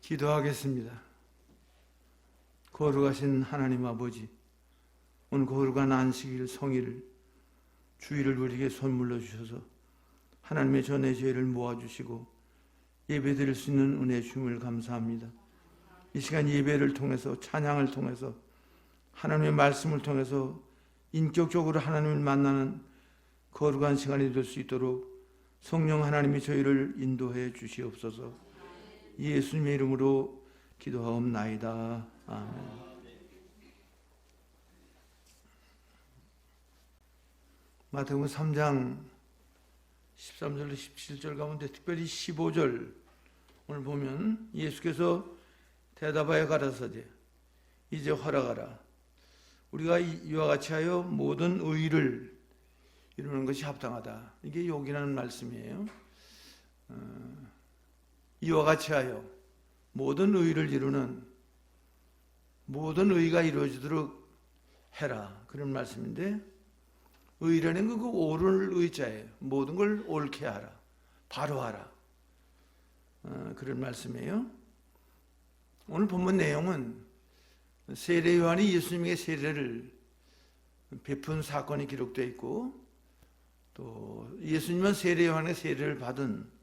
기도하겠습니다. 거룩하신 하나님 아버지, 오늘 거룩한 안식일 성일 주일을 우리에게 선물로 주셔서 하나님의 전의 죄를 모아주시고 예배드릴 수 있는 은혜 주심을 감사합니다. 이 시간 예배를 통해서, 찬양을 통해서, 하나님의 말씀을 통해서 인격적으로 하나님을 만나는 거룩한 시간이 될 수 있도록 성령 하나님이 저희를 인도해 주시옵소서. 예수님의 이름으로 기도하옵나이다. 아멘. 마태복음 3장 13절로 17절 가운데 특별히 15절 오늘 보면 예수께서 대답하여 가라사대 이제 허락하라. 우리가 이와 같이 하여 모든 의를 이루는 것이 합당하다. 이게 요긴하는 말씀이에요. 이와 같이 하여 모든 의를 이루는, 모든 의가 이루어지도록 해라. 그런 말씀인데, 의라는 그 옳을 의자예요. 모든 걸 옳게 하라, 바로 하라. 그런 말씀이에요. 오늘 본문 내용은 세례 요한이 예수님에게 세례를 베푼 사건이 기록되어 있고, 또 예수님은 세례 요한의 세례를 받은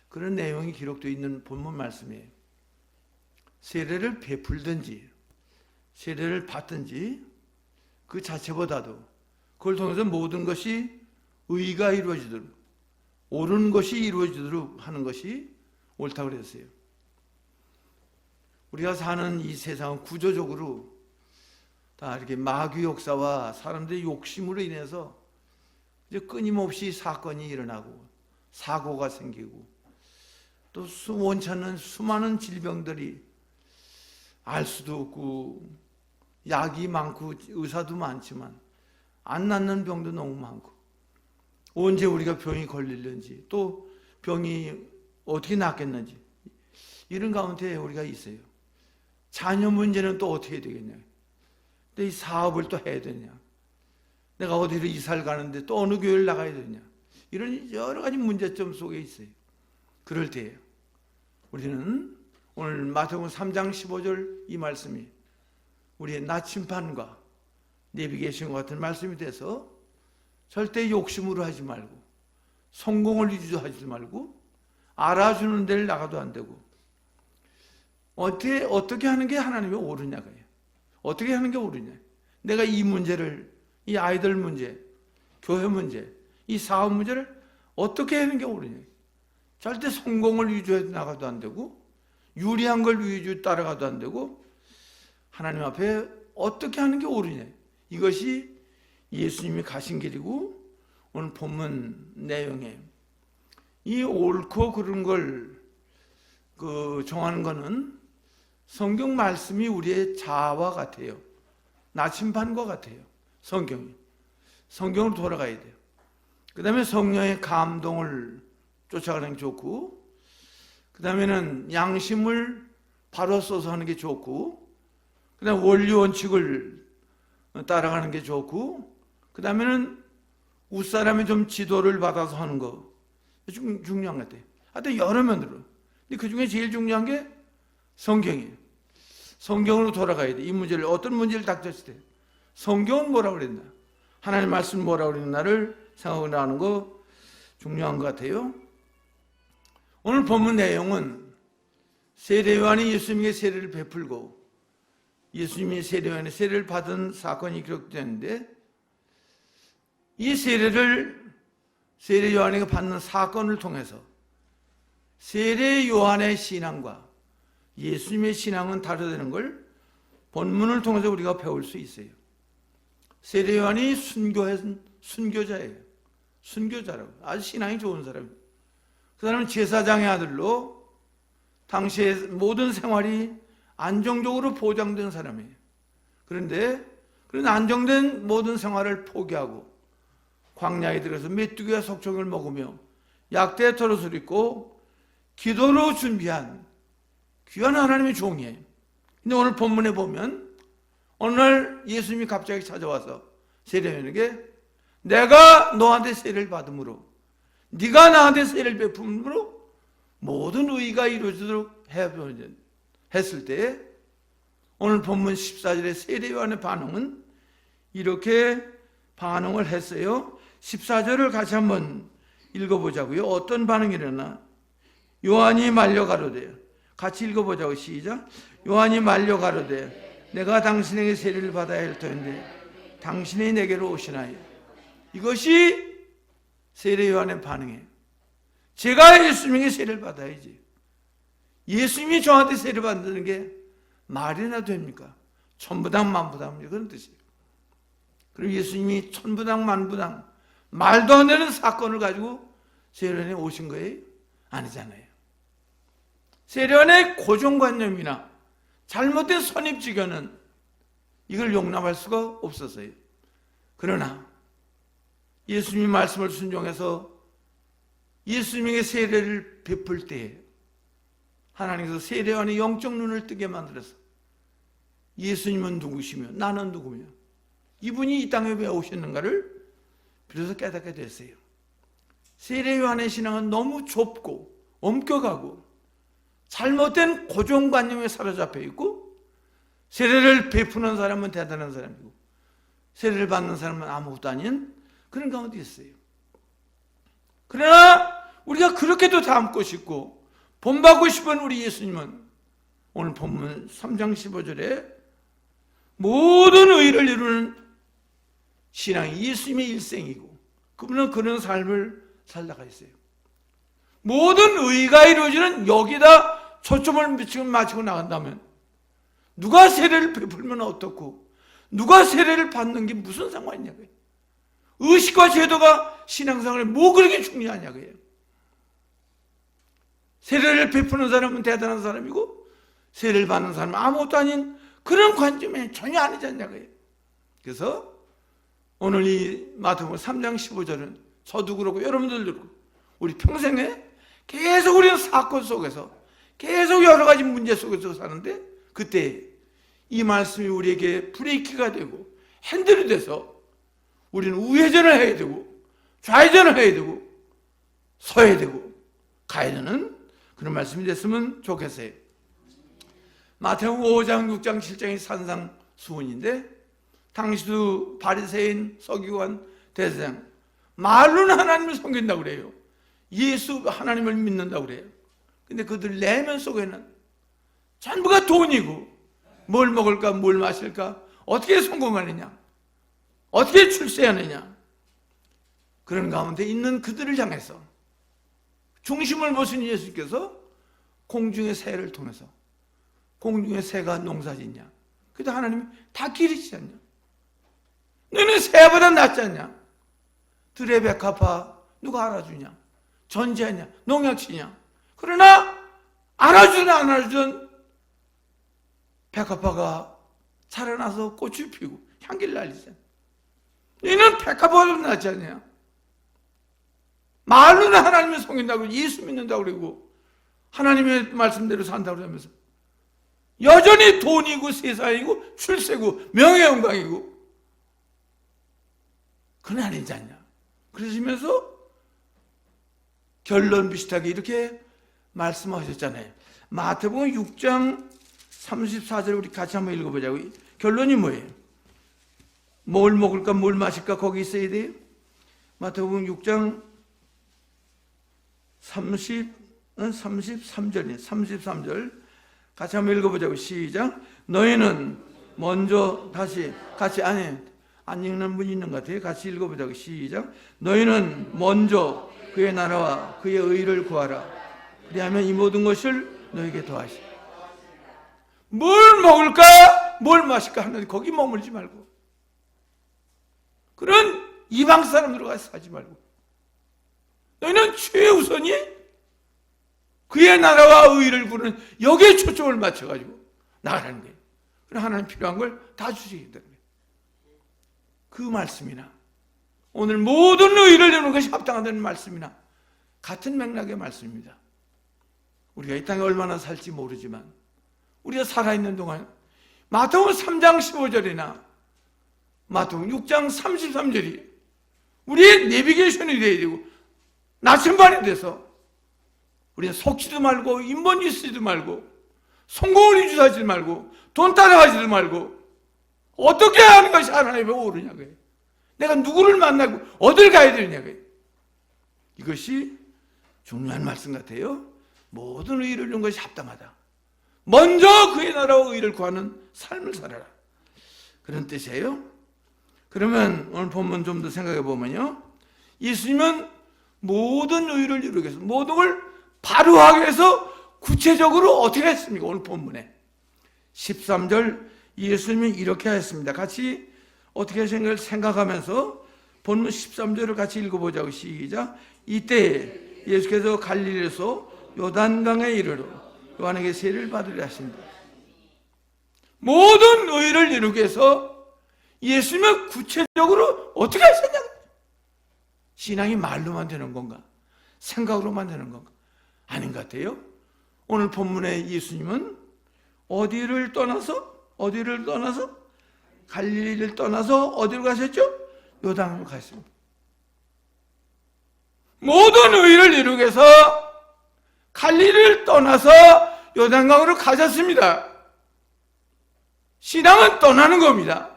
그런 내용이 기록되어 있는 본문 말씀이에요. 세례를 베풀든지 세례를 받든지 그 자체보다도 그걸 통해서 모든 것이 의가 이루어지도록, 옳은 것이 이루어지도록 하는 것이 옳다고 그랬어요. 우리가 사는 이 세상은 구조적으로 다 이렇게 마귀 역사와 사람들의 욕심으로 인해서 이제 끊임없이 사건이 일어나고 사고가 생기고 또 원찮는 수많은 질병들이 알 수도 없고 약이 많고 의사도 많지만 안 낫는 병도 너무 많고 언제 우리가 병이 걸릴는지 또 병이 어떻게 낫겠는지 이런 가운데 우리가 있어요. 자녀 문제는 또 어떻게 되겠냐, 또 이 사업을 또 해야 되냐, 내가 어디로 이사를 가는데 또 어느 교회를 나가야 되냐, 이런 여러 가지 문제점 속에 있어요. 그럴 때예요. 우리는 오늘 마태복음 3장 15절 이 말씀이 우리의 나침판과 내비게이션 같은 말씀이 돼서 절대 욕심으로 하지 말고 성공을 위주하지 말고 알아주는 데를 나가도 안 되고 어떻게 하는 게 하나님이 옳으냐고요. 어떻게 하는 게 옳으냐. 내가 이 문제를, 이 아이들 문제, 교회 문제, 이 사업 문제를 어떻게 하는 게 옳으냐. 절대 성공을 위주해 나가도 안 되고 유리한 걸 위주로 따라가도 안 되고 하나님 앞에 어떻게 하는 게 옳으냐. 이것이 예수님이 가신 길이고 오늘 본문 내용에 이 옳고 그른 걸 정하는 것은 성경 말씀이 우리의 자아와 같아요. 나침반과 같아요. 성경으로 돌아가야 돼요. 그 다음에 성령의 감동을 쫓아가는 게 좋고, 그 다음에는 양심을 바로 써서 하는 게 좋고, 그 다음에 원리 원칙을 따라가는 게 좋고, 그 다음에는 웃사람이 좀 지도를 받아서 하는 거 중요한 것 같아요. 하여튼 여러 면으로. 근데 그 중에 제일 중요한 게 성경이에요. 성경으로 돌아가야 돼. 이 문제를, 어떤 문제를 닥쳤을 때 성경은 뭐라고 그랬나, 하나님 말씀 뭐라고 그랬나를 생각을 하는 거 중요한 것 같아요. 오늘 본문 내용은 세례 요한이 예수님에게 세례를 베풀고 예수님이 세례 요한의 세례를 받은 사건이 기록되는데, 이 세례 요한에게 받는 사건을 통해서 세례 요한의 신앙과 예수님의 신앙은 다르다는 걸 본문을 통해서 우리가 배울 수 있어요. 세례 요한이 순교자예요. 순교자라고. 아주 신앙이 좋은 사람이에요. 그 사람은 제사장의 아들로 당시의 모든 생활이 안정적으로 보장된 사람이에요. 그런데 그런 안정된 모든 생활을 포기하고 광야에 들어서 메뚜기와 석청을 먹으며 약대의 털옷을 입고 기도로 준비한 귀한 하나님의 종이에요. 근데 오늘 본문에 보면 어느 날 예수님이 갑자기 찾아와서 세례요한에게 내가 너한테 세례를 받음으로, 네가 나한테 세례를 베품으로 모든 의가 이루어지도록 해야 되는. 했을 때 오늘 본문 14절의 세례 요한의 반응은 이렇게 반응을 했어요. 14절을 같이 한번 읽어보자고요. 어떤 반응이 일어나? 요한이 말려 가로되, 같이 읽어보자고. 시작. 요한이 말려 가로되 내가 당신에게 세례를 받아야 할 터인데 당신이 내게로 오시나요? 이것이 세례 요한의 반응이에요. 제가 예수님에게 세례를 받아야지. 예수님이 저한테 세례 받는 게 말이나 됩니까? 천부당 만부당 그런 뜻이에요. 그리고 예수님이 천부당 만부당 말도 안 되는 사건을 가지고 세례원에 오신 거예요? 아니잖아요. 세례원의 고정관념이나 잘못된 선입지견은 이걸 용납할 수가 없었어요. 그러나 예수님의 말씀을 순종해서 예수님에게 세례를 베풀 때에 하나님께서 세례원의 영적 눈을 뜨게 만들어서 예수님은 누구시며 나는 누구며 이분이 이 땅에 왜 오셨는가를 비로소 깨닫게 됐어요. 세례 요한의 신앙은 너무 좁고 엄격하고 잘못된 고정관념에 사로잡혀 있고, 세례를 베푸는 사람은 대단한 사람이고 세례를 받는 사람은 아무것도 아닌 그런 가운데 있어요. 그러나 우리가 그렇게도 닮고 싶고 본받고 싶은 우리 예수님은 오늘 본문 3장 15절에 모든 의를 이루는 신앙이 예수님의 일생이고 그분은 그런 삶을 살다가 있어요. 모든 의가 이루어지는 여기다 초점을 맞추고 나간다면 누가 세례를 베풀면 어떻고 누가 세례를 받는 게 무슨 상관이냐고요. 의식과 제도가 신앙생활에 뭐 그렇게 중요하냐고요. 세례를 베푸는 사람은 대단한 사람이고 세례를 받는 사람은 아무것도 아닌 그런 관점에 전혀 아니지 않냐고요. 그래서 오늘 이 마태복음 3장 15절은 저도 그렇고 여러분들도 그렇고 우리 평생에 계속 우리는 사건 속에서 계속 여러 가지 문제 속에서 사는데 그때 이 말씀이 우리에게 브레이크가 되고 핸들이 돼서 우리는 우회전을 해야 되고 좌회전을 해야 되고 서야 되고 가야 되는 그런 말씀이 됐으면 좋겠어요. 마태복음 5장, 6장, 7장이 산상수훈인데 당시도 바리새인, 서기관, 대제사장 말로는 하나님을 섬긴다고 그래요. 예수 하나님을 믿는다고 그래요. 근데 그들 내면 속에는 전부가 돈이고 뭘 먹을까 뭘 마실까 어떻게 성공하느냐 어떻게 출세하느냐 그런 가운데 있는 그들을 향해서 중심을 보신 예수께서 공중의 새를 통해서 공중의 새가 농사짓냐 그래도 하나님이 다 기르시지 않냐. 너는 새보다 낫지 않냐. 들의 백합화 누가 알아주냐. 전지하냐 농약치냐. 그러나 알아주든 안 알아주든 백합화가 자라나서 꽃을 피우고 향기를 날리잖아. 너는 백합화보다 낫지 않냐. 말로는 하나님을 섬긴다고 예수 믿는다고 그러고 하나님의 말씀대로 산다고 그러면서 여전히 돈이고 세상이고 출세고 명예영광이고 그건 아니지 않냐. 그러시면서 결론 비슷하게 이렇게 말씀하셨잖아요. 마태복음 6장 34절 우리 같이 한번 읽어보자고. 결론이 뭐예요? 뭘 먹을까 뭘 마실까 거기 있어야 돼요. 마태복음 6장 33절이에요. 33절 같이 한번 읽어보자고. 시작. 너희는 먼저 다시 같이 안 읽는 분이 있는 것 같아요. 같이 읽어보자고. 시작. 너희는 먼저 그의 나라와 그의 의를 구하라. 그리하면 이 모든 것을 너희에게 더하시라. 뭘 먹을까 뭘 마실까 하는데 거기 머물지 말고 그런 이방 사람들과 가서 하지 말고 너희는 최우선이 그의 나라와 의를 구하는 여기에 초점을 맞춰가지고 나가라는 거예요. 그럼 하나님 필요한 걸 다 주시겠다는 거예요. 그 말씀이나 오늘 모든 의를 이루는 것이 합당하다는 말씀이나 같은 맥락의 말씀입니다. 우리가 이 땅에 얼마나 살지 모르지만 우리가 살아있는 동안 마태복음 3장 15절이나 마태복음 6장 33절이 우리의 내비게이션이 되어야 되고 나침반이 돼서 우리는 속지도 말고 인본이 쓰지도 말고 성공을 위주하지 말고 돈 따라가지도 말고 어떻게 하는 것이 하나님의 옳으냐고요. 내가 누구를 만나고 어딜 가야 되느냐고요. 이것이 중요한 말씀 같아요. 모든 의를 이룬 것이 합당하다. 먼저 그의 나라와 의를 구하는 삶을 살아라. 그런 뜻이에요. 그러면 오늘 본문 좀 더 생각해 보면요, 예수님은 모든 의를 이루기 위해서, 모든 걸 바로 하기 위해서 구체적으로 어떻게 했습니까? 오늘 본문에 13절 예수님이 이렇게 하셨습니다. 같이 어떻게 하신가를 생각하면서 본문 13절을 같이 읽어보자고. 시작. 이때 예수께서 갈릴리에서 요단강에 이르러 요한에게 세례를 받으려 하십니다. 모든 의를 이루기 위해서 예수님은 구체적으로 어떻게 하셨냐? 신앙이 말로만 되는 건가? 생각으로만 되는 건가? 아닌 것 같아요. 오늘 본문의 예수님은 어디를 떠나서 갈릴리를 떠나서 어디로 가셨죠? 요단강으로 가셨습니다. 모든 의를 이루기 위해서 갈릴리를 떠나서 요단강으로 가셨습니다. 신앙은 떠나는 겁니다.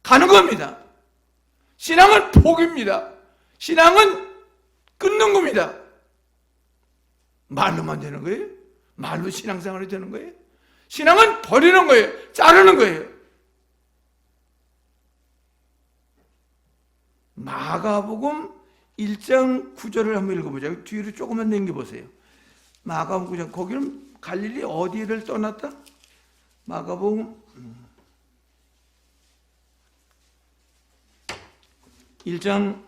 가는 겁니다. 신앙은 포기입니다. 신앙은 끊는 겁니다. 말로만 되는 거예요? 말로 신앙생활이 되는 거예요? 신앙은 버리는 거예요. 자르는 거예요. 마가복음 1장 9절을 한번 읽어보자고. 뒤로 조금만 넘겨보세요. 마가복음 9장, 거기는 갈릴리 어디를 떠났다? 마가복음 1장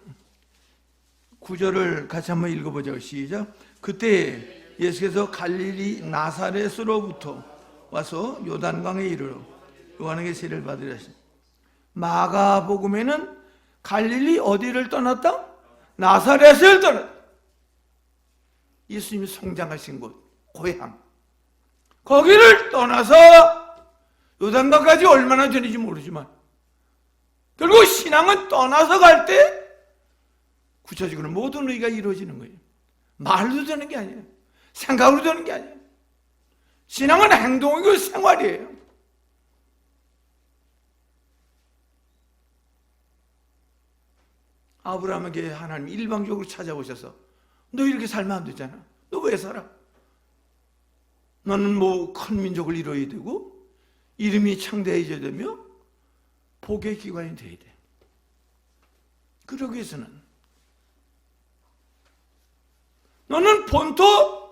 9절을 같이 한번 읽어보자고. 시작. 그때 예수께서 갈릴리 나사렛으로부터 와서 요단강에 이르러 요한에게 세례를 받으려 하십니다. 마가복음에는 갈릴리 어디를 떠났다? 나사렛을 떠났다. 예수님이 성장하신 곳, 고향, 거기를 떠나서 요단강까지 얼마나 되는지 모르지만 결국 신앙은 떠나서 갈 때 구체적으로 모든 의가 이루어지는 거예요. 말로 되는 게 아니에요. 생각으로 되는 게 아니에요. 신앙은 행동이고 생활이에요. 아브라함에게 하나님 일방적으로 찾아오셔서 너 이렇게 살면 안 되잖아. 너 왜 살아? 너는 뭐 큰 민족을 이뤄야 되고 이름이 창대해져야 되며 복의 기관이 돼야 돼. 그러기 위해서는 너는 본토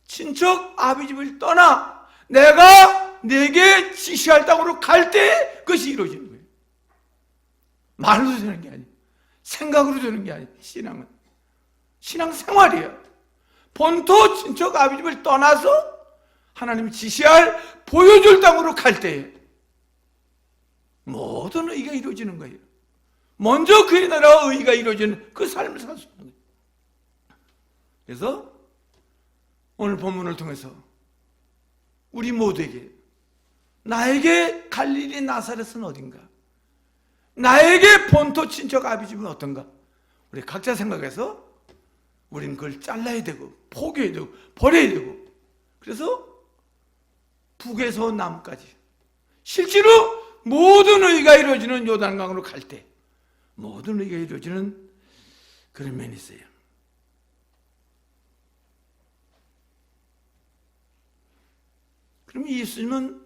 친척 아비 집을 떠나 내가 내게 지시할 땅으로 갈 때 그것이 이루어지는 거예요. 말로 되는 게 아니에요. 생각으로 되는 게 아니에요. 신앙은 신앙생활이에요. 본토 친척 아비 집을 떠나서 하나님이 지시할 보여줄 땅으로 갈 때에 모든 의가 이루어지는 거예요. 먼저 그의 나라와 의가 이루어지는 그 삶을 살 수 있는 거예요. 그래서 오늘 본문을 통해서 우리 모두에게 나에게 갈릴리 나사렛은 어딘가? 나에게 본토 친척 아비집은 어떤가? 우리 각자 생각해서 우리는 그걸 잘라야 되고 포기해야 되고 버려야 되고 그래서 북에서 남까지 실제로 모든 의가 이루어지는 요단강으로 갈 때 모든 의가 이루어지는 그런 면이 있어요. 그럼 예수님은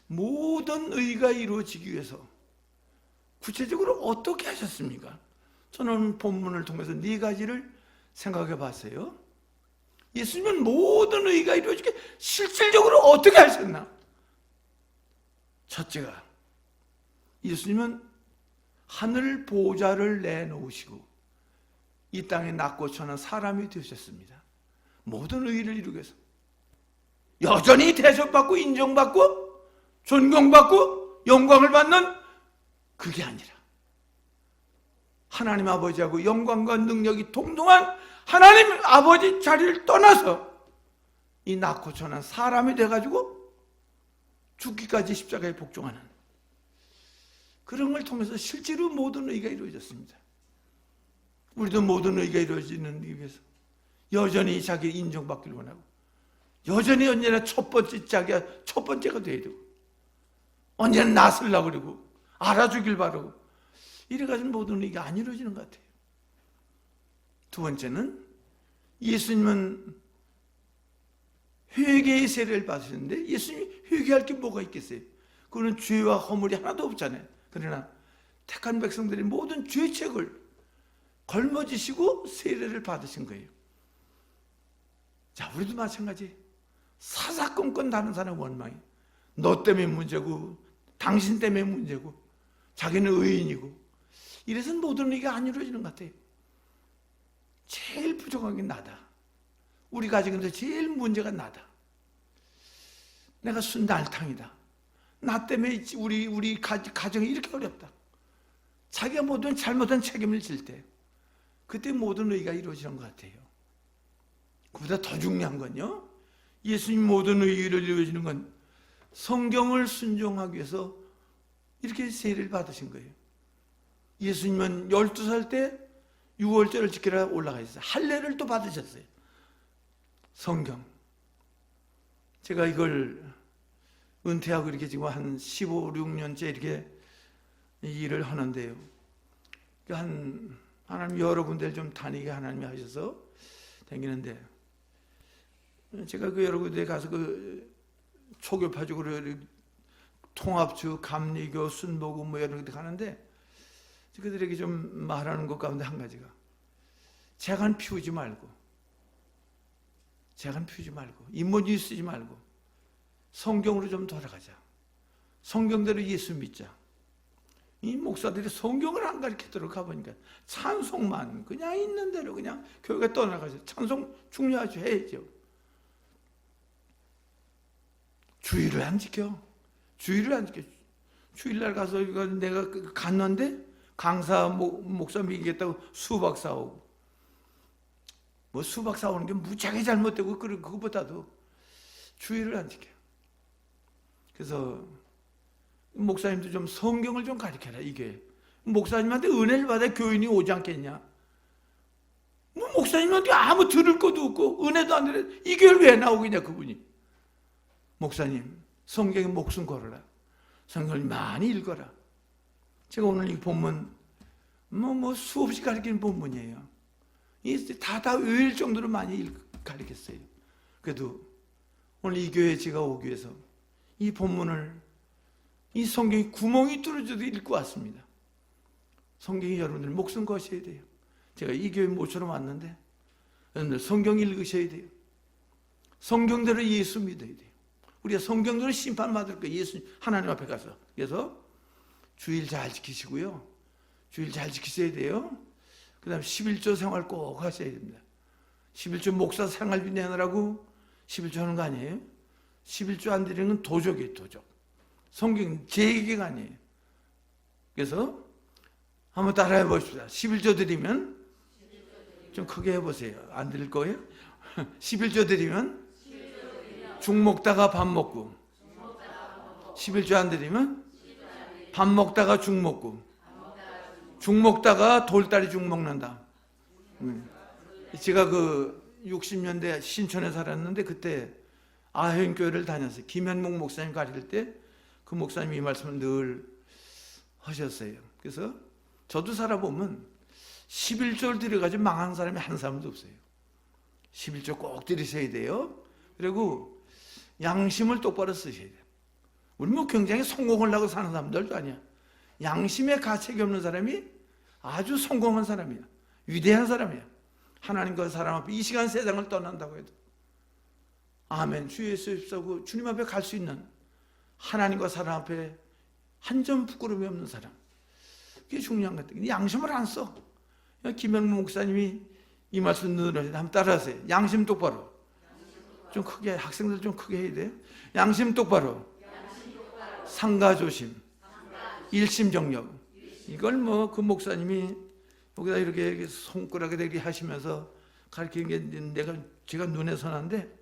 모든 의가 이루어지기 위해서 구체적으로 어떻게 하셨습니까? 저는 본문을 통해서 네 가지를 생각해 봤어요. 예수님은 모든 의가 이루어지게 실질적으로 어떻게 하셨나? 첫째가 예수님은 하늘 보좌를 내놓으시고 이 땅에 낮고 천한 사람이 되셨습니다. 모든 의를 이루기 위해서 여전히 대접받고 인정받고 존경받고 영광을 받는 그게 아니라 하나님 아버지하고 영광과 능력이 동등한 하나님 아버지 자리를 떠나서 이 낮고 천한 사람이 돼가지고 죽기까지 십자가에 복종하는 그런 걸 통해서 실제로 모든 의가 이루어졌습니다. 우리도 모든 의가 이루어지는 위해서 여전히 자기 인정받기를 원하고 여전히 언제나 첫 번째 자기가 첫 번째가 돼야 되고, 언제나 나서려고 그러고, 알아주길 바라고, 이래가지고 모든 이게 안 이루어지는 것 같아요. 두 번째는, 예수님은 회개의 세례를 받으셨는데, 예수님이 회개할 게 뭐가 있겠어요? 그거는 죄와 허물이 하나도 없잖아요. 그러나 택한 백성들이 모든 죄책을 걸머지시고 세례를 받으신 거예요. 자, 우리도 마찬가지. 사사건건 다른 사람 원망이, 너 때문에 문제고, 당신 때문에 문제고, 자기는 의인이고, 이래서 모든 일이 안 이루어지는 것 같아요. 제일 부족한 게 나다. 우리 가정에서 제일 문제가 나다. 내가 순날탕이다. 나 때문에 우리 가정이 이렇게 어렵다. 자기가 모든 잘못한 책임을 질 때, 그때 모든 의가 이루어지는 것 같아요. 그보다 더 중요한 건요, 예수님 모든 의를 이루어지는 건 성경을 순종하기 위해서 이렇게 세례를 받으신 거예요. 예수님은 12살 때 6월절을 지키러 올라가 있어요. 할례를 또 받으셨어요. 성경. 제가 이걸 은퇴하고 이렇게 지금 한 15, 16년째 이렇게 일을 하는데요. 하나님 여러 군데를 좀 다니게 하나님이 하셔서 다니는데, 제가 그 여러 군데 가서 그 초교파적으로 통합주, 감리교, 순복음 뭐 여러 군데 가는데, 그들에게 좀 말하는 것 가운데 한 가지가, 재간 피우지 말고, 인문주의 쓰지 말고 성경으로 좀 돌아가자. 성경대로 예수 믿자. 이 목사들이 성경을 안 가르치도록 가보니까 찬송만 그냥 있는 대로 그냥 교회가 떠나가죠. 찬송 중요하죠. 해야죠. 주의를 안 지켜. 주일날 가서 내가 갔는데 강사 목사 믿겠다고 수박 사오고, 뭐 수박 사오는 게 무지하게 잘못되고, 그것보다도 주의를 안 지켜요. 그래서 목사님도 좀 성경을 좀 가르쳐라. 이게 목사님한테 은혜를 받아 교인이 오지 않겠냐? 뭐 목사님한테 아무 들을 것도 없고 은혜도 안 들어, 이 교회를 왜 나오겠냐 그분이. 목사님, 성경에 목숨 걸어라. 성경을 많이 읽어라. 제가 오늘 이 본문 수없이 가르치는 본문이에요. 다 외울 정도로 많이 가르쳤어요. 그래도 오늘 이 교회에 제가 오기 위해서 이 본문을, 이 성경이 구멍이 뚫어져도 읽고 왔습니다. 성경이 여러분들 목숨 거셔야 돼요. 제가 이 교회 모처럼 왔는데 여러분들 성경 읽으셔야 돼요. 성경대로 예수 믿어야 돼요. 우리가 성경대로 심판받을 거예요. 예수 하나님 앞에 가서. 그래서 주일 잘 지키시고요. 주일 잘 지키셔야 돼요. 그 다음에 11조 생활 꼭 하셔야 됩니다. 11조 목사 생활비 내느라고 11조 하는 거 아니에요? 11조 안 드리는 건 도적이에요. 도적. 성경 제 얘기가 아니에요. 그래서 한번 따라해 보십시다. 11조 드리면, 좀 크게 해보세요. 안 드릴 거예요? 11조 드리면 죽 먹다가 밥 먹고, 11조 안 드리면 밥 먹다가 죽 먹고, 죽 먹다가 돌다리 죽 먹는다. 제가 그 60년대 신촌에 살았는데 그때 아현교회를 다녔어요. 김현목 목사님 가르칠 때 그 목사님이 이 말씀을 늘 하셨어요. 그래서 저도 살아보면 11조를 드려가지고 망한 사람이 한 사람도 없어요. 11조 꼭 드리셔야 돼요. 그리고 양심을 똑바로 쓰셔야 돼요. 우리 뭐 굉장히 성공하려고 사는 사람들도 아니야. 양심에 가책이 없는 사람이 아주 성공한 사람이야. 위대한 사람이야. 하나님과 사람 앞에 이 시간 세상을 떠난다고 해도 아멘 주 예수 입사고 주님 앞에 갈 수 있는, 하나님과 사람 앞에 한 점 부끄러움이 없는 사람, 그게 중요한 것 같아요. 양심을 안 써. 김영무 목사님이 이 말씀 늘 한번 따라하세요. 양심 똑바로. 좀 크게, 학생들 좀 크게 해야 돼요. 양심 똑바로. 상가조심. 일심정력. 이걸 뭐 그 목사님이 여기다 이렇게 손가락에 대게 하시면서 가르치는 게 제가 눈에 선한데,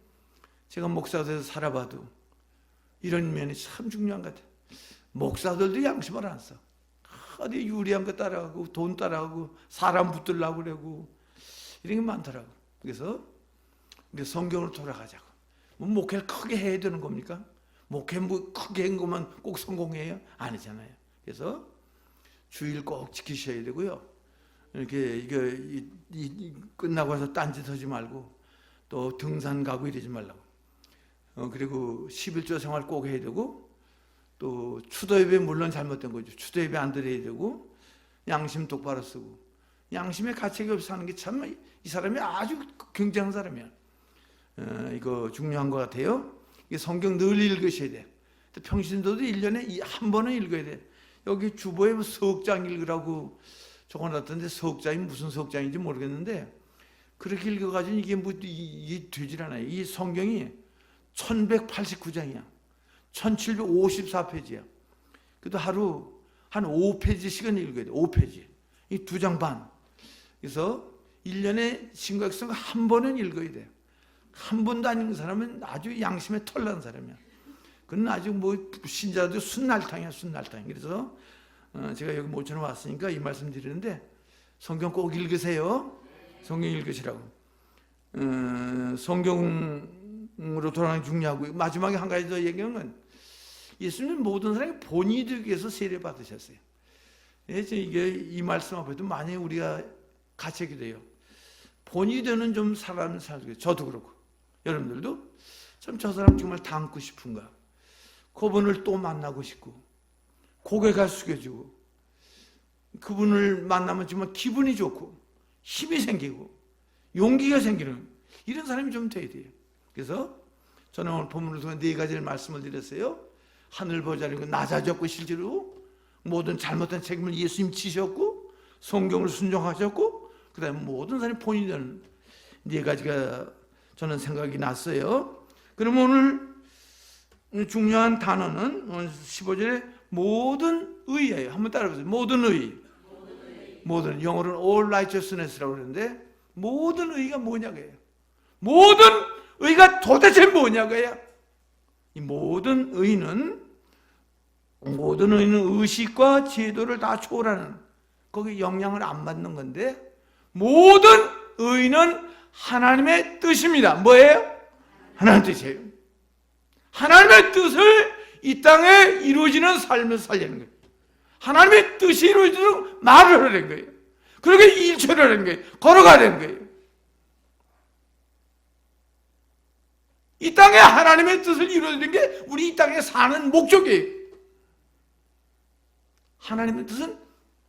제가 목사돼서 살아봐도 이런 면이 참 중요한 것 같아요. 목사들도 양심을 안 써. 어디 유리한 거 따라가고 돈 따라가고 사람 붙들려고 그러고 이런 게 많더라고. 그래서 우리 성경으로 돌아가자고. 뭐 목회를 크게 해야 되는 겁니까? 목회 뭐 크게 한 것만 꼭 성공해요? 아니잖아요. 그래서 주일 꼭 지키셔야 되고요. 이렇게 끝나고 와서 딴짓 하지 말고 또 등산 가고 이러지 말라고. 그리고 11조 생활 꼭 해야 되고 또 추도 예배 물론 잘못된 거죠. 추도 예배 안 드려야 되고 양심 똑바로 쓰고 양심의 가책이 없이 사는 게 참 이 사람이 아주 굉장한 사람이야. 이거 중요한 것 같아요. 이 성경 늘 읽으셔야 돼. 평신도도 1년에 한 번은 읽어야 돼. 여기 주보에 뭐 석장 읽으라고 적어놨던데 석장이 무슨 석장인지 모르겠는데 그렇게 읽어가지고 이게 되질 않아요. 이 성경이 1189장이야. 1754페이지야. 그래도 하루 한 5페이지씩은 읽어야 돼. 5페이지. 이 2장 반. 그래서 1년에 신구약성 한 번은 읽어야 돼. 한 번도 안 읽는 사람은 아주 양심에 털난 사람이야. 그건 아주 뭐 신자도 순날탕이야, 순날탕. 그래서 제가 여기 모처럼 왔으니까 이 말씀 드리는데 성경 꼭 읽으세요. 성경 읽으시라고. 성경으로 돌아가는 게 중요하고 마지막에 한 가지 더 얘기하는 건 예수님 모든 사람이 본인이 되기 위해서 세례 받으셨어요. 이게 이 말씀 앞에도 많이 우리가 가책이 돼요. 본인이 되는 좀 사람을 살고 저도 그렇고 여러분들도 참 저 사람 정말 닮고 싶은가 그분을 또 만나고 싶고 고개가 숙여지고 그분을 만나면 정말 기분이 좋고 힘이 생기고 용기가 생기는 이런 사람이 좀 돼야 돼요. 그래서 저는 오늘 본문을 통해 4가지를 말씀을 드렸어요. 하늘 보좌리고 낮아졌고 실제로 모든 잘못된 책임을 예수님 지셨고 성경을 순종하셨고 그 다음에 모든 사람이 본인이 되는 4가지가 저는 생각이 났어요. 그럼 오늘 중요한 단어는 오늘 15절에 모든 의예요. 한번 따라해보세요. 모든 의. 모든 영어로는 all righteousness라고 그러는데 모든 의가 뭐냐고요. 모든 의가 도대체 뭐냐고요. 이 모든 의는 의식과 제도를 다 초월하는 거기 영향을 안 받는 건데 모든 의는 하나님의 뜻입니다. 뭐예요? 하나님의 뜻이에요. 하나님의 뜻을 이 땅에 이루어지는 삶을 살리는 거예요. 하나님의 뜻이 이루어지도록 말을 하는 거예요. 그렇게 일처를 하는 거예요. 걸어가는 거예요. 이 땅에 하나님의 뜻을 이루어지는 게 우리 이 땅에 사는 목적이에요. 하나님의 뜻은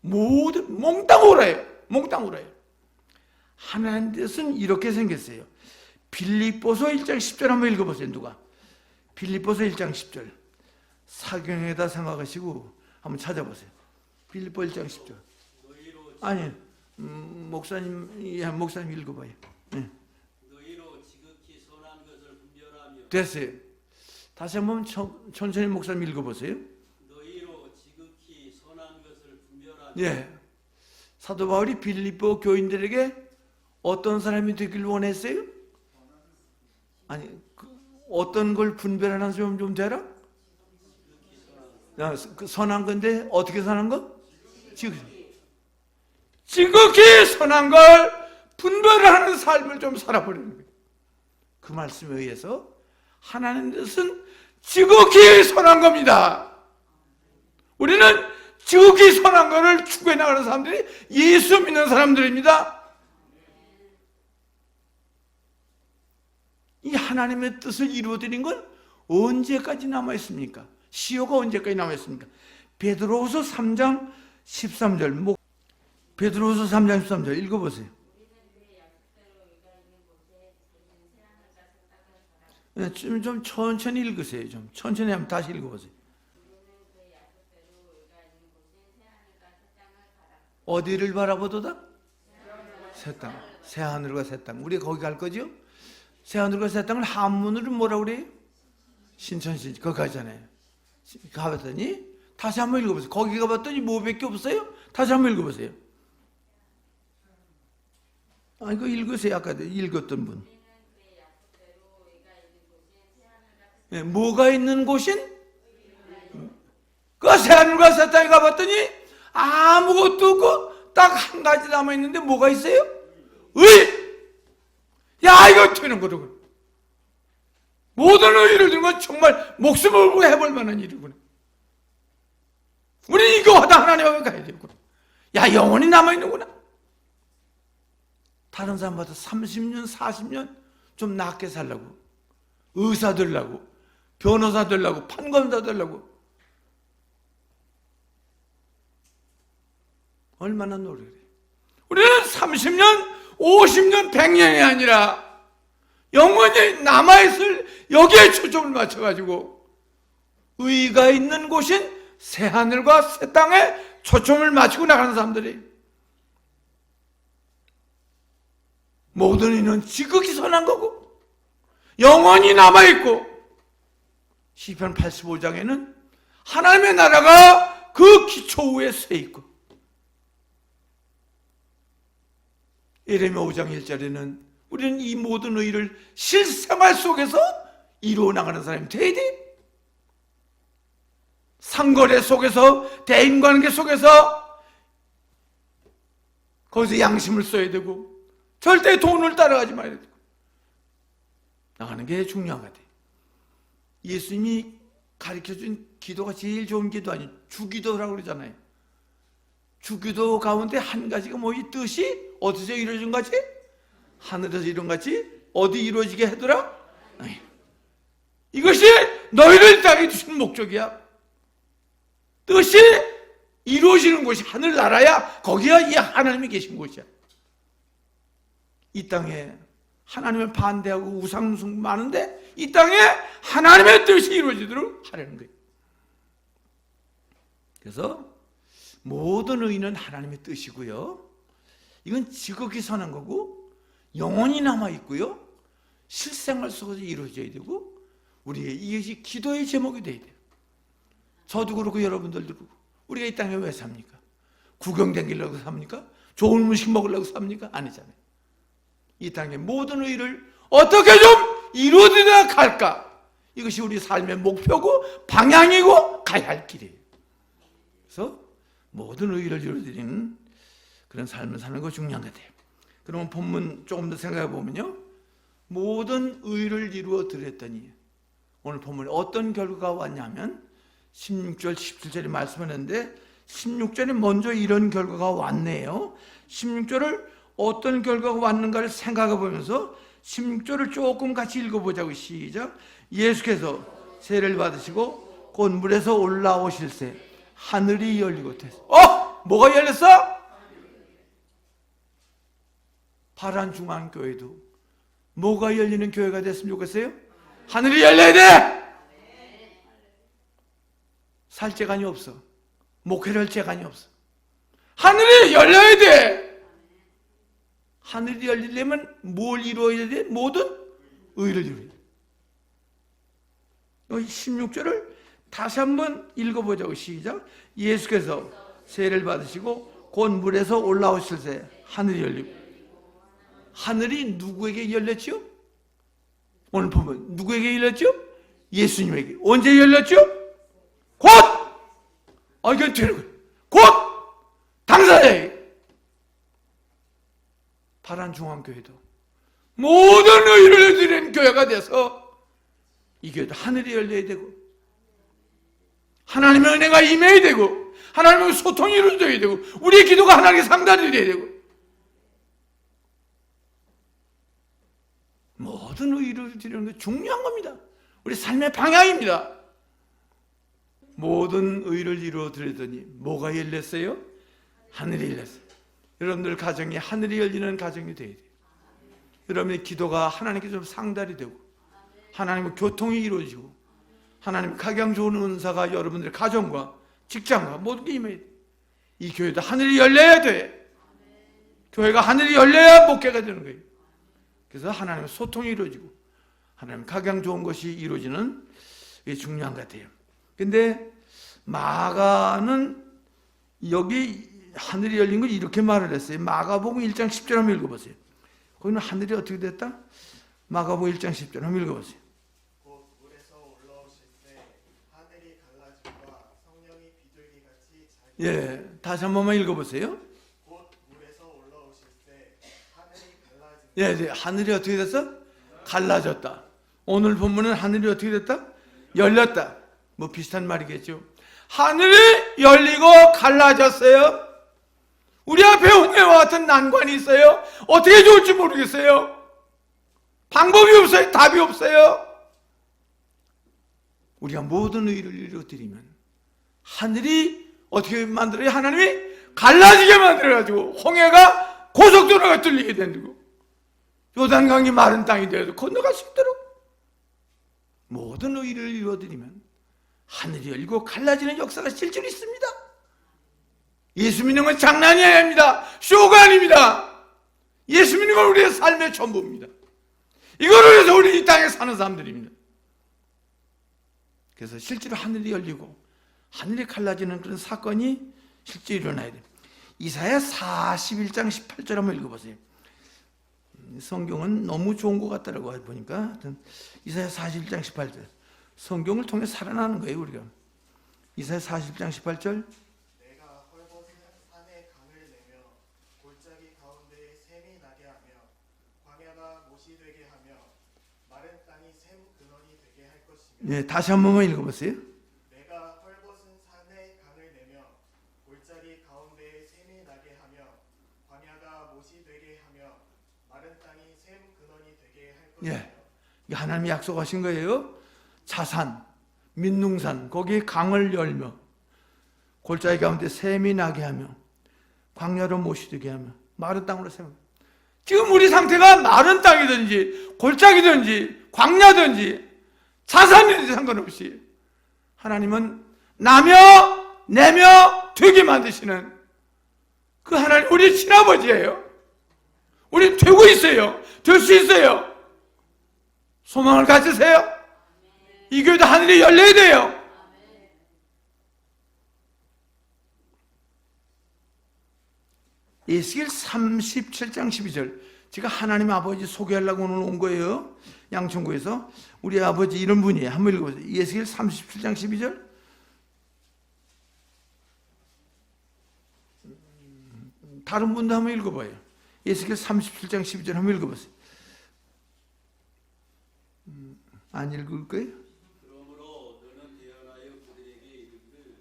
모든 몽땅 오라예요. 몽땅 오라예요. 하나님의 뜻은 이렇게 생겼어요. 빌립보서 1장 10절 한번 읽어보세요. 누가? 빌립보서 1장 10절 사경에다 생각하시고 한번 찾아보세요. 빌립보 1장 10절 아니 목사님 읽어봐요. 네. 너희로 지극히 선한 것을 분별하며 됐어요. 다시 한번 천천히 목사님 읽어보세요. 너희로 지극히 선한 것을 분별하며 예. 사도 바울이 빌립보 교인들에게 어떤 사람이 되길 원했어요? 아니 어떤 걸 분별하는 사람 좀 되라? 그 선한 건데 어떻게 선한 거? 지극히 선한 걸 분별하는 삶을 좀 살아보려는 거예요. 그 말씀에 의해서 하나님의 뜻은 지극히 선한 겁니다. 우리는 지극히 선한 것을 추구해 나가는 사람들이 예수 믿는 사람들입니다. 이 하나님의 뜻을 이루어드린 건 언제까지 남아있습니까? 시효가 언제까지 남아있습니까? 베드로후서 3장 13절 베드로후서 3장 13절 읽어보세요. 좀 천천히 읽으세요. 좀 천천히 한번 다시 읽어보세요. 어디를 바라보도다? 새 땅, 새 하늘과 새 땅. 우리 거기 갈 거죠? 새 하늘과 새 땅을 한문으로 뭐라고 그래요? 신천지. 거기 가잖아요. 가봤더니 다시 한번 읽어보세요. 거기 가봤더니 뭐밖에 없어요? 다시 한번 읽어보세요. 이거 읽으세요. 아까 읽었던 분. 네, 뭐가 있는 곳인? 그 새 하늘과 새 땅에 가봤더니 아무것도 없고 딱 한 가지 남아있는데 뭐가 있어요? 의! 야, 이거 되는 거로. 모든 의의를 드리는 건 정말 목숨을 걸고 해볼 만한 일이구나. 우리는 이거 하다 하나님 앞에 가야 되구나. 야, 영원히 남아있는구나. 다른 사람보다 30년, 40년 좀 낫게 살라고, 의사 되려고, 변호사 되려고, 판검사 되려고 얼마나 노력해. 우리는 30년, 50년, 100년이 아니라 영원히 남아있을 여기에 초점을 맞춰가지고 의가 있는 곳인 새하늘과 새 땅에 초점을 맞추고 나가는 사람들이, 모든 이는 지극히 선한 거고 영원히 남아있고, 시편 85장에는 하나님의 나라가 그 기초 위에 서 있고, 예레미야 5장 1절에는 우리는 이 모든 의를 실생활 속에서 이루어 나가는 사람이 돼야 돼. 상거래 속에서, 대인관계 속에서 거기서 양심을 써야 되고, 절대 돈을 따라가지 말아야 되고 나가는 게 중요한 것 같아요. 예수님이 가르쳐준 기도가 제일 좋은 기도 아니에요. 주기도라고 그러잖아요. 주기도 가운데 한 가지가 뭐 이 뜻이 어디서 이루어진 거지? 하늘에서 이룬 거지? 어디 이루어지게 하더라? 이것이 너희를 땅에 주신 목적이야. 뜻이 이루어지는 곳이 하늘나라야. 거기야 이 하나님이 계신 곳이야. 이 땅에 하나님을 반대하고 우상숭 많은데 이 땅에 하나님의 뜻이 이루어지도록 하려는 거예요. 그래서 모든 의는 하나님의 뜻이고요, 이건 지극히 선한 거고 영원히 남아있고요, 실생활 속에서 이루어져야 되고, 우리의 이것이 기도의 제목이 돼야 돼요. 저도 그렇고 여러분들도 그렇고. 우리가 이 땅에 왜 삽니까? 구경 다니려고 삽니까? 좋은 음식 먹으려고 삽니까? 아니잖아요. 이 땅의 모든 의를 어떻게 좀 이루어지나 갈까? 이것이 우리 삶의 목표고 방향이고 가야 할 길이에요. 그래서 모든 의를 이루어드리는 그런 삶을 사는 거 중요한 것 같아요. 그러면 본문 조금 더 생각해 보면요, 모든 의를 이루어 드렸더니 오늘 본문에 어떤 결과가 왔냐면 16절, 17절에 말씀하는데 16절에 먼저 이런 결과가 왔네요. 16절을 어떤 결과가 왔는가를 생각해 보면서 16절을 조금 같이 읽어보자고. 시작. 예수께서 세례를 받으시고 곧 물에서 올라오실새 하늘이 열리고 됐어. 뭐가 열렸어? 파란중앙교회도 뭐가 열리는 교회가 됐으면 좋겠어요? 하늘이 열려야 돼. 살 재간이 없어. 목회를 할 재간이 없어. 하늘이 열려야 돼. 하늘이 열리려면 뭘 이루어야 돼? 모든 의를 이루어야 돼. 여기 16절을 다시 한번 읽어보자고. 시작. 예수께서 세례를 받으시고 곧 물에서 올라오실새 하늘이 열리고. 하늘이 누구에게 열렸죠? 오늘 보면 누구에게 열렸죠? 예수님에게. 언제 열렸죠? 곧! 이건 되는 거예요. 곧! 당사자에게. 파란중앙교회도 모든 의를 드리는 교회가 돼서 이 교회도 하늘이 열려야 되고, 하나님의 은혜가 임해야 되고, 하나님의 소통이 이루어져야 되고, 우리의 기도가 하나님께 상달이 돼야 되고, 모든 의를 드리는 게 중요한 겁니다. 우리 삶의 방향입니다. 모든 의를 이루어 드리더니 뭐가 열렸어요? 하늘이 열렸어요. 여러분들 가정이 하늘이 열리는 가정이 돼야 돼요. 여러분의 기도가 하나님께 좀 상달이 되고, 하나님의 교통이 이루어지고, 하나님의 각양 좋은 은사가 여러분들의 가정과 직장과 모든 게 임해야 돼요. 이 교회도 하늘이 열려야 돼. 교회가 하늘이 열려야 목회가 되는 거예요. 그래서 하나님의 소통이 이루어지고 하나님의 각양 좋은 것이 이루어지는 게 중요한 것 같아요. 근데 마가는 여기 하늘이 열린 걸 이렇게 말을 했어요. 마가복음 1장 10절 한번 읽어보세요. 거기는 하늘이 어떻게 됐다? 마가복음 1장 10절 한번 읽어보세요. 곧 물에서 올라오실 때 하늘이 갈라짐과 성령이 비둘기같이 자기. 예, 다시 한 번만 읽어보세요. 곧 물에서 올라오실 때 하늘이 갈라짐과. 예, 하늘이 어떻게 됐어? 갈라졌다. 오늘 본문은 하늘이 어떻게 됐다? 열렸다. 뭐 비슷한 말이겠죠. 하늘이 열리고 갈라졌어요. 우리 앞에 홍해와 같은 난관이 있어요. 어떻게 좋을지 모르겠어요. 방법이 없어요. 답이 없어요. 우리가 모든 의를 이루어드리면 하늘이 어떻게 만들어요? 하나님이 갈라지게 만들어가지고 홍해가 고속도로가 뚫리게 된다고, 요단강이 마른 땅이 되어도 건너갈 수 있도록 모든 의를 이루어드리면 하늘이 열리고 갈라지는 역사가 실제로 있습니다. 예수 믿는 건 장난이 아닙니다. 쇼가 아닙니다. 예수 믿는 건 우리의 삶의 전부입니다. 이거를 위해서 우리 이 땅에 사는 사람들입니다. 그래서 실제로 하늘이 열리고 하늘이 갈라지는 그런 사건이 실제 일어나야 돼요. 이사야 41장 18절 한번 읽어보세요. 성경은 너무 좋은 것 같다라고 보니까 이사야 41장 18절, 성경을 통해 살아나는 거예요. 우리가 이사야 41장 18절, 내가 헐벗은 산에 강을 내며 골짜기 가운데에 샘이 나게 하며 광야가 못이 되게 하며 마른 땅이 샘 근원이 되게 할 것이며. 예, 다시 한 번만 읽어보세요. 내가 헐벗은 산에 강을 내며 골짜기 가운데에 샘이 나게 하며 광야가 못이 되게 하며 마른 땅이 샘 근원이 되게 할 것이며. 예, 이게 하나님이 약속하신 거예요. 자산, 민둥산, 거기에 강을 열며 골짜기 가운데 샘이 나게 하며 광야로 못이 되게 하며 마른 땅으로 샘. 지금 우리 상태가 마른 땅이든지 골짜기든지 광야든지 자산이든지 상관없이 하나님은 나며 내며 되게 만드시는 그 하나님, 우리 친아버지예요. 우리 되고 있어요. 될 수 있어요. 소망을 가지세요. 이 교회도 하늘이 열려야 돼요. 에스겔 37장 12절, 제가 하나님 아버지 소개하려고 오늘 온 거예요. 양천구에서 우리 아버지 이런 분이에요. 한번 읽어보세요. 에스겔 37장 12절. 다른 분도 한번 읽어봐요. 에스겔 37장 12절 한번 읽어보세요. 안 읽을 거예요? 그러므로 너는 대언하여 그들에게 이르기를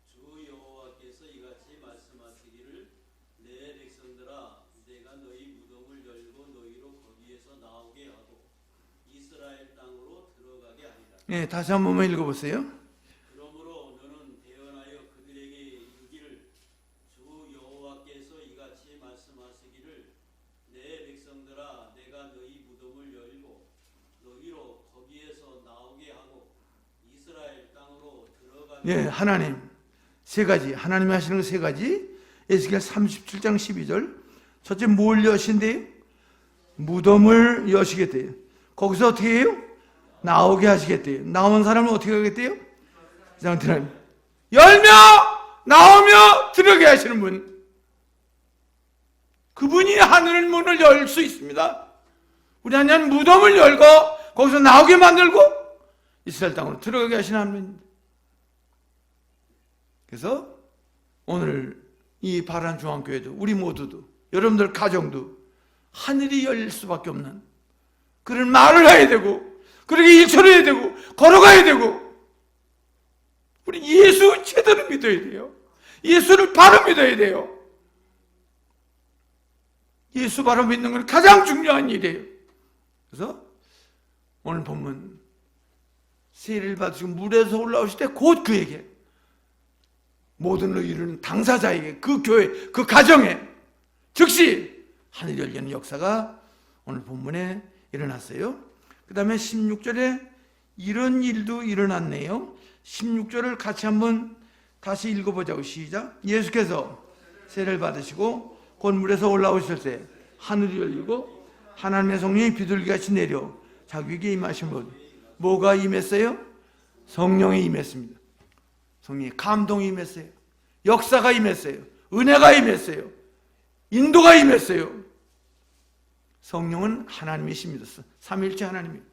주 여호와께서 이같이 말씀하시기를 내 백성들아 내가 너희 무덤을 열고 너희로 거기에서 나오게 하고 이스라엘 땅으로 들어가게 하리라. 네, 다시 한 번만 읽어보세요. 그러므로 너는 대언하여 그들에게 이르기를 주 여호와께서 이같이 말씀하시기를 내 백성들아 내가 너희 무덤을 열고 너희로 거기에서 나오게 하고 이스라엘 땅으로 들어가게. 예, 하나님 세 가지, 하나님이 하시는 거 세 가지. 에스겔 37장 12절. 첫째, 뭘 여신대요? 무덤을 여시겠대요. 거기서 어떻게 해요? 나오게 하시겠대요. 나온 사람은 어떻게 하겠대요? 이 상태는 열며 나오며 들어가게 하시는 분, 그분이 하늘 문을 열 수 있습니다. 우리 하나님 무덤을 열고 거기서 나오게 만들고 이스라엘 땅으로 들어가게 하시는 하나님입니다. 그래서 오늘 이 바란 중앙교회도 우리 모두도 여러분들 가정도 하늘이 열릴 수밖에 없는 그런 말을 해야 되고, 그렇게 일처를 해야 되고, 걸어가야 되고, 우리 예수 제대로 믿어야 돼요. 예수를 바로 믿어야 돼요. 예수 바로 믿는 건 가장 중요한 일이에요. 그래서 오늘 본문 세례를 받으시고 물에서 올라오실 때 곧 그에게, 모든 의를 당사자에게, 그 교회, 그 가정에 즉시 하늘이 열리는 역사가 오늘 본문에 일어났어요. 그 다음에 16절에 이런 일도 일어났네요. 16절을 같이 한번 다시 읽어보자고. 시작. 예수께서 세례를 받으시고 곧 물에서 올라오실 때 하늘이 열리고 하나님의 성령이 비둘기같이 내려 자기에게 임하신 분. 뭐가 임했어요? 성령이 임했습니다. 성령의 감동이 임했어요. 역사가 임했어요. 은혜가 임했어요. 인도가 임했어요. 성령은 하나님이십니다. 삼위일체 하나님이에요.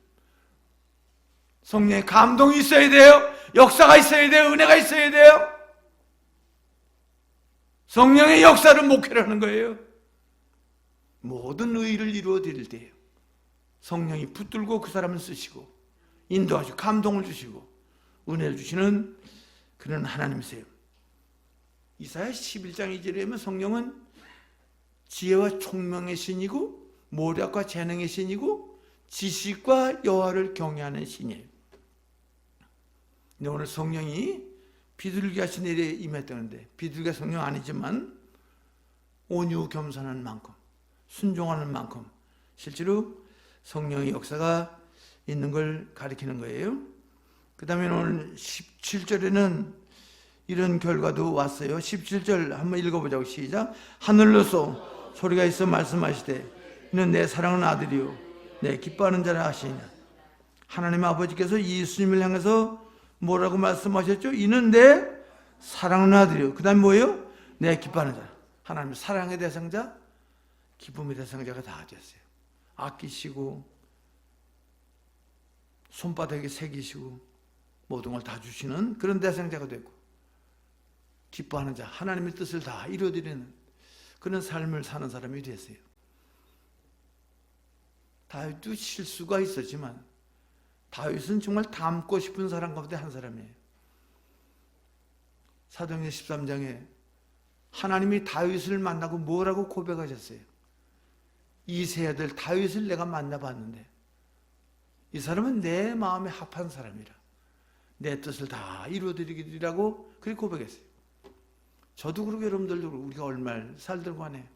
성령의 감동이 있어야 돼요. 역사가 있어야 돼요. 은혜가 있어야 돼요. 성령의 역사를 목회를 하는 거예요. 모든 의의를 이루어 드릴 때예요. 성령이 붙들고 그 사람을 쓰시고 인도하시고 감동을 주시고 은혜를 주시는 그런 하나님이세요. 이사야 11장 2절에 보면 성령은 지혜와 총명의 신이고 모략과 재능의 신이고 지식과 여호와를 경외하는 신이에요. 근데 오늘 성령이 비둘기가 내려 임했다는데, 비둘기가 성령 아니지만 온유 겸손한 만큼, 순종하는 만큼 실제로 성령의 역사가 있는 걸 가리키는 거예요. 그 다음에 오늘 17절에는 이런 결과도 왔어요. 17절 한번 읽어보자고. 시작. 하늘로서 소리가 있어 말씀하시되 이는 내 사랑하는 아들이요 내 기뻐하는 자라 하시니라. 하나님 아버지께서 예수님을 향해서 뭐라고 말씀하셨죠? 이는 내 사랑하는 아들이요. 그 다음에 뭐예요? 내 기뻐하는 자. 하나님 사랑의 대상자, 기쁨의 대상자가 다 됐어요. 아끼시고 손바닥에 새기시고 모든 걸 다 주시는 그런 대상자가 됐고, 기뻐하는 자, 하나님의 뜻을 다 이루어드리는 그런 삶을 사는 사람이 됐어요. 다윗도 실수가 있었지만 다윗은 정말 닮고 싶은 사람 가운데 한 사람이에요. 사도행전 13장에 하나님이 다윗을 만나고 뭐라고 고백하셨어요? 이세 아들 다윗을 내가 만나봤는데 이 사람은 내 마음에 합한 사람이라 내 뜻을 다 이루어드리리라고 그렇게 고백했어요. 저도 그러고 여러분들도 그러고 우리가 얼마를 살들고 하네.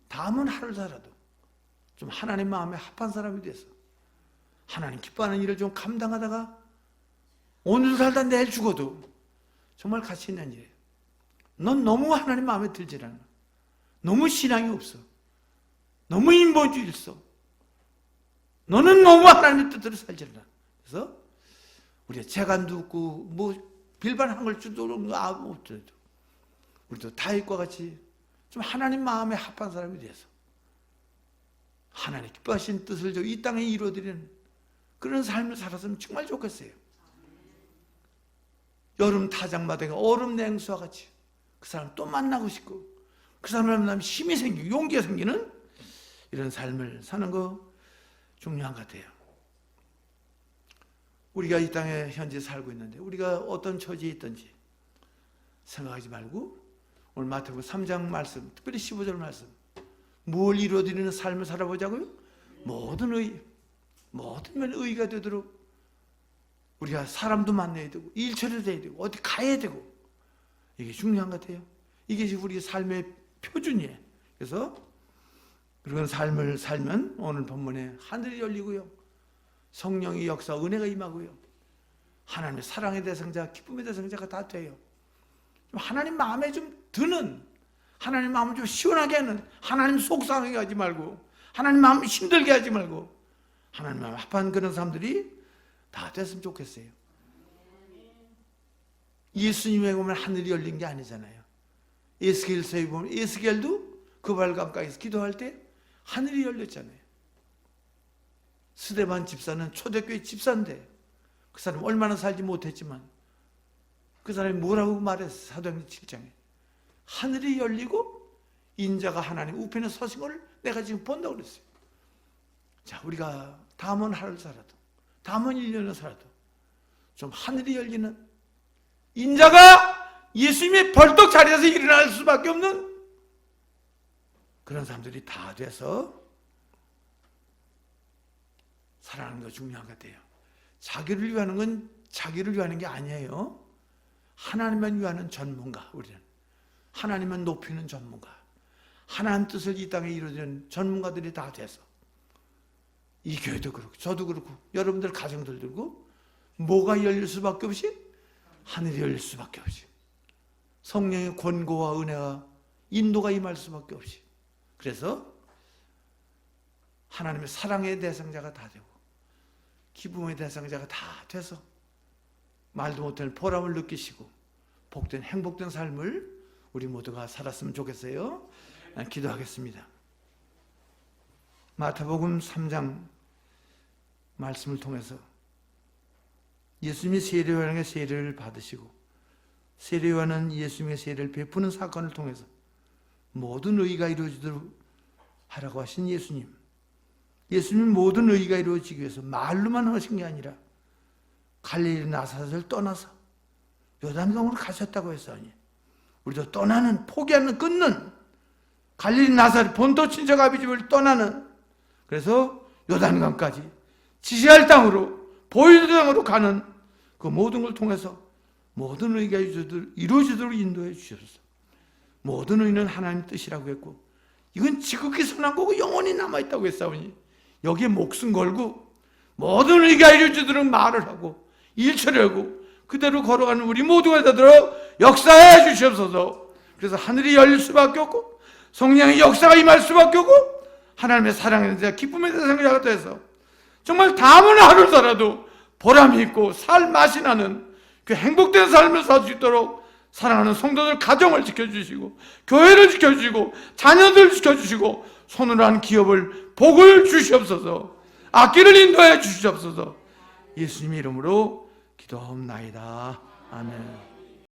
다음은 하루 살아도 좀 하나님 마음에 합한 사람이 돼서 하나님 기뻐하는 일을 좀 감당하다가 오늘 살다 내일 죽어도 정말 가치 있는 일이에요. 넌 너무 하나님 마음에 들질 않아. 너무 신앙이 없어. 너무 인본주의 있어. 너는 너무 하나님의 뜻대로 살질 않아. 그래서 우리가 재간도 없고 뭐 빌반한 걸 줄도 없더라도 우리도 다윗과 같이 좀 하나님 마음에 합한 사람이 돼서 하나님 기뻐하신 뜻을 이 땅에 이루어드리는 그런 삶을 살았으면 정말 좋겠어요. 여름 타장마다가 얼음 냉수와 같이 그 사람 또 만나고 싶고 그 사람을 만나면 힘이 생기고 용기가 생기는 이런 삶을 사는 거 중요한 것 같아요. 우리가 이 땅에 현재 살고 있는데 우리가 어떤 처지에 있든지 생각하지 말고 오늘 마태복음 3장 말씀, 특별히 15절 말씀, 뭘 이루어드리는 삶을 살아보자고요? 모든 면 의가 되도록 우리가 사람도 만나야 되고 일 처리도 해야 되고 어디 가야 되고 이게 중요한 것 같아요. 이게 우리 삶의 표준이에요. 그래서 그런 삶을 살면 오늘 본문에 하늘이 열리고요, 성령의 역사, 은혜가 임하고요, 하나님의 사랑의 대상자, 기쁨의 대상자가 다 돼요. 하나님 마음에 좀 드는, 하나님 마음을 좀 시원하게 하는, 하나님 속상하게 하지 말고 하나님 마음 힘들게 하지 말고 하나님 마음 합한 그런 사람들이 다 됐으면 좋겠어요. 예수님에 보면 하늘이 열린 게 아니잖아요. 에스겔서에 보면 에스겔도 그 발강가에서 기도할 때 하늘이 열렸잖아요. 스데반 집사는 초대교회 집사인데 그 사람 얼마나 살지 못했지만 그 사람이 뭐라고 말했어요? 사도행전 7장에 하늘이 열리고 인자가 하나님 우편에 서신 걸 내가 지금 본다고 그랬어요. 자, 우리가 다음은 하루를 살아도 다음은 1년을 살아도 좀 하늘이 열리는, 인자가 예수님의 벌떡 자리에서 일어날 수밖에 없는 그런 사람들이 다 돼서 살아가는 거 중요한 것 같아요. 자기를 위하는 건 자기를 위하는 게 아니에요. 하나님만 위하는 전문가, 우리는 하나님만 높이는 전문가, 하나님 뜻을 이 땅에 이루어지는 전문가들이 다 돼서 이 교회도 그렇고 저도 그렇고 여러분들 가정들도 그렇고 뭐가 열릴 수밖에 없이 하늘이 열릴 수밖에 없이 성령의 권고와 은혜와 인도가 임할 수밖에 없이, 그래서 하나님의 사랑의 대상자가 다 되고 기쁨의 대상자가 다 돼서 말도 못할 보람을 느끼시고 복된 행복된 삶을 우리 모두가 살았으면 좋겠어요. 기도하겠습니다. 마태복음 3장 말씀을 통해서 예수님이 세례요한에게 세례를 받으시고 세례요한은 예수님의 세례를 베푸는 사건을 통해서 모든 의가 이루어지도록 하라고 하신 예수님, 예수님 모든 의가 이루어지기 위해서 말로만 하신 게 아니라 갈릴리 나사렛을 떠나서 요단강으로 가셨다고 했으니 우리도 떠나는, 포기하는, 끊는, 갈릴리 나사렛 본토 친척 아비 집을 떠나는, 그래서 요단강까지 지시할 땅으로, 보이는 땅으로 가는 그 모든 걸 통해서 모든 의가 이루어지도록 인도해 주셔서, 모든 의는 하나님 뜻이라고 했고 이건 지극히 선한 거고 영원히 남아있다고 했사오니 여기에 목숨 걸고 모든 의가 이루어지도록 말을 하고 일 처리하고 그대로 걸어가는 우리 모두가 되도록 역사해 주시옵소서. 그래서 하늘이 열릴 수밖에 없고 성령의 역사가 임할 수밖에 없고 하나님의 사랑에 대한 기쁨의 대상자가 돼서 정말 다문 하루를 살아도 보람이 있고 살 맛이 나는 그 행복된 삶을 살 수 있도록 사랑하는 성도들 가정을 지켜주시고 교회를 지켜주시고 자녀들 지켜주시고 손으로 한 기업을 복을 주시옵소서. 악기를 인도해 주시옵소서. 예수님의 이름으로 기도하옵나이다. 아멘.